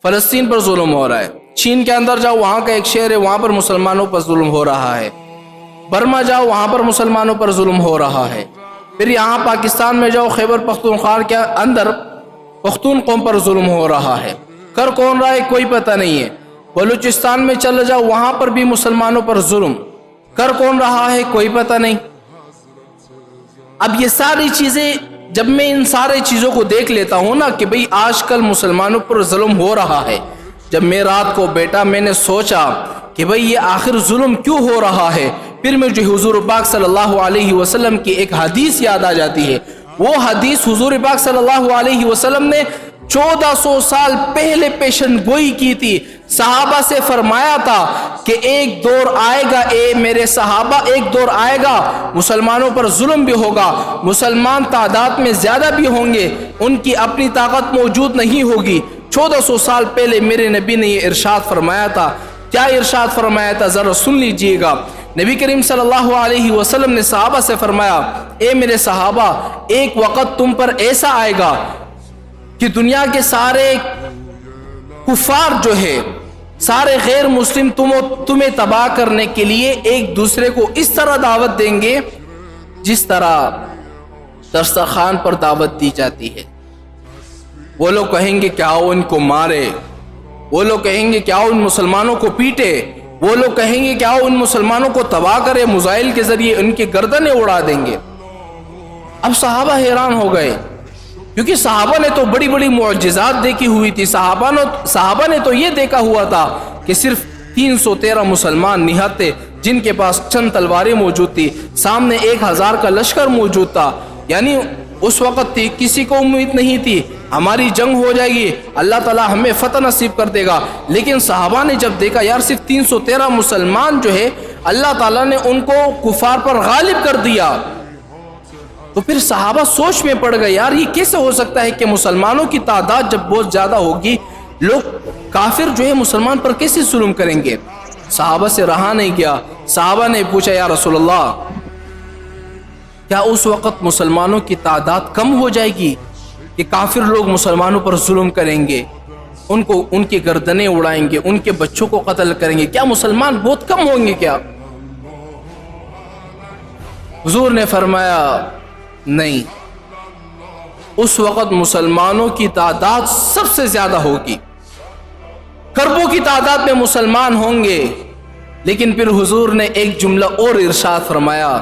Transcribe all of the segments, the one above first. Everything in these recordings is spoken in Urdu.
فلسطین پر ظلم ہو رہا ہے، چین کے اندر جاؤ وہاں کا ایک شہر ہے وہاں پر مسلمانوں پر ظلم ہو رہا ہے، برما جاؤ وہاں پر مسلمانوں پر ظلم ہو رہا ہے، پھر یہاں پاکستان میں جاؤ خیبر پختونخوا کے اندر پختون قوم پر ظلم ہو رہا ہے، کر کون رہا ہے کوئی پتہ نہیں ہے، بلوچستان میں چل جاؤ وہاں پر بھی مسلمانوں پر ظلم، کر کون رہا ہے کوئی پتہ نہیں۔ اب یہ ساری چیزیں جب میں ان سارے چیزوں کو دیکھ لیتا ہوں نا کہ بھئی آج کل مسلمانوں پر ظلم ہو رہا ہے، جب میں رات کو بیٹا میں نے سوچا کہ بھئی یہ آخر ظلم کیوں ہو رہا ہے، پھر مجھے حضور پاک صلی اللہ علیہ وسلم کی ایک حدیث یاد آ جاتی ہے۔ وہ حدیث حضور پاک صلی اللہ علیہ وسلم نے 1400 سال پہلے پیشن گوئی کی تھی، صحابہ سے فرمایا تھا کہ ایک دور آئے گا اے میرے صحابہ، ایک دور آئے گا مسلمانوں پر ظلم بھی ہوگا، مسلمان تعداد میں زیادہ بھی ہوں گے، ان کی اپنی طاقت موجود نہیں ہوگی۔ 1400 سال پہلے میرے نبی نے یہ ارشاد فرمایا تھا۔ کیا ارشاد فرمایا تھا ذرا سن لیجئے گا۔ نبی کریم صلی اللہ علیہ وسلم نے صحابہ سے فرمایا اے میرے صحابہ، ایک وقت تم پر ایسا آئے گا کہ دنیا کے سارے کفار جو ہے، سارے غیر مسلم تمہیں تباہ کرنے کے لیے ایک دوسرے کو اس طرح دعوت دیں گے جس طرح دسترخوان پر دعوت دی جاتی ہے۔ وہ لوگ کہیں گے کہ آؤ ان کو مارے، وہ لوگ کہیں گے کہ آؤ ان مسلمانوں کو پیٹے، وہ لوگ کہیں گے کہ آؤ ان مسلمانوں کو تباہ کرے، میزائل کے ذریعے ان کی گردنیں اڑا دیں گے۔ اب صحابہ حیران ہو گئے کیونکہ صحابہ نے تو بڑی بڑی معجزات دیکھی ہوئی تھی، صحابہ نے تو یہ دیکھا ہوا تھا کہ صرف 313 مسلمان نہتے جن کے پاس چند تلواریں موجود تھی، سامنے 1000 کا لشکر موجود تھا، یعنی اس وقت کسی کو امید نہیں تھی ہماری جنگ ہو جائے گی، اللہ تعالیٰ ہمیں فتح نصیب کر دے گا، لیکن صحابہ نے جب دیکھا یار صرف 313 مسلمان جو ہے اللہ تعالیٰ نے ان کو کفار پر غالب کر دیا، تو پھر صحابہ سوچ میں پڑ گئے یار یہ کیسے ہو سکتا ہے کہ مسلمانوں کی تعداد جب بہت زیادہ ہوگی لوگ کافر جو ہے مسلمان پر کیسے ظلم کریں گے۔ صحابہ سے رہا نہیں گیا، صحابہ نے پوچھا یا رسول اللہ کیا اس وقت مسلمانوں کی تعداد کم ہو جائے گی کہ کافر لوگ مسلمانوں پر ظلم کریں گے، ان کی گردنیں اڑائیں گے، ان کے بچوں کو قتل کریں گے، کیا مسلمان بہت کم ہوں گے کیا؟ حضور نے فرمایا نہیں، اس وقت مسلمانوں کی تعداد سب سے زیادہ ہوگی، کربوں کی تعداد میں مسلمان ہوں گے، لیکن پھر حضور نے ایک جملہ اور ارشاد فرمایا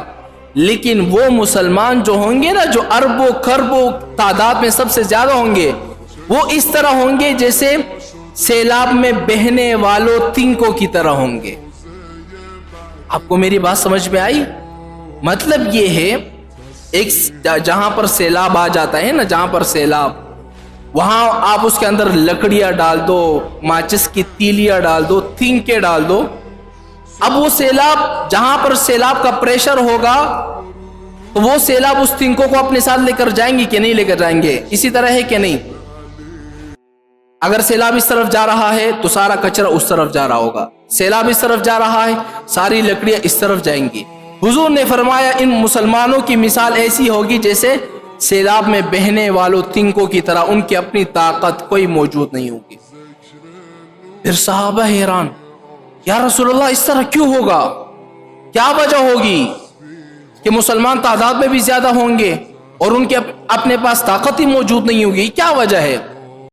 لیکن وہ مسلمان جو ہوں گے نا جو اربوں کربوں تعداد میں سب سے زیادہ ہوں گے وہ اس طرح ہوں گے جیسے سیلاب میں بہنے والوں تنکوں کی طرح ہوں گے۔ آپ کو میری بات سمجھ میں آئی؟ مطلب یہ ہے ایک جہاں پر سیلاب آ جاتا ہے نا، جہاں پر سیلاب، وہاں آپ اس کے اندر لکڑیاں ڈال دو، ماچس کی تیلیاں ڈال دو، تنکے ڈال دو، اب وہ سیلاب جہاں پر سیلاب کا پریشر ہوگا تو وہ سیلاب اس تنکوں کو اپنے ساتھ لے کر جائیں گے کہ نہیں لے کر جائیں گے؟ اسی طرح ہے کہ نہیں؟ اگر سیلاب اس طرف جا رہا ہے تو سارا کچرا اس طرف جا رہا ہوگا، سیلاب اس طرف جا رہا ہے ساری لکڑیاں اس طرف جائیں گی۔ حضور نے فرمایا ان مسلمانوں کی مثال ایسی ہوگی جیسے سیلاب میں بہنے والوں تنکوں کی طرح، ان کی اپنی طاقت کوئی موجود نہیں ہوگی۔ پھر صحابہ حیران یا رسول اللہ اس طرح کیوں ہوگا؟ کیا وجہ ہوگی کہ مسلمان تعداد میں بھی زیادہ ہوں گے اور ان کے اپنے پاس طاقت ہی موجود نہیں ہوگی؟ کیا وجہ ہے؟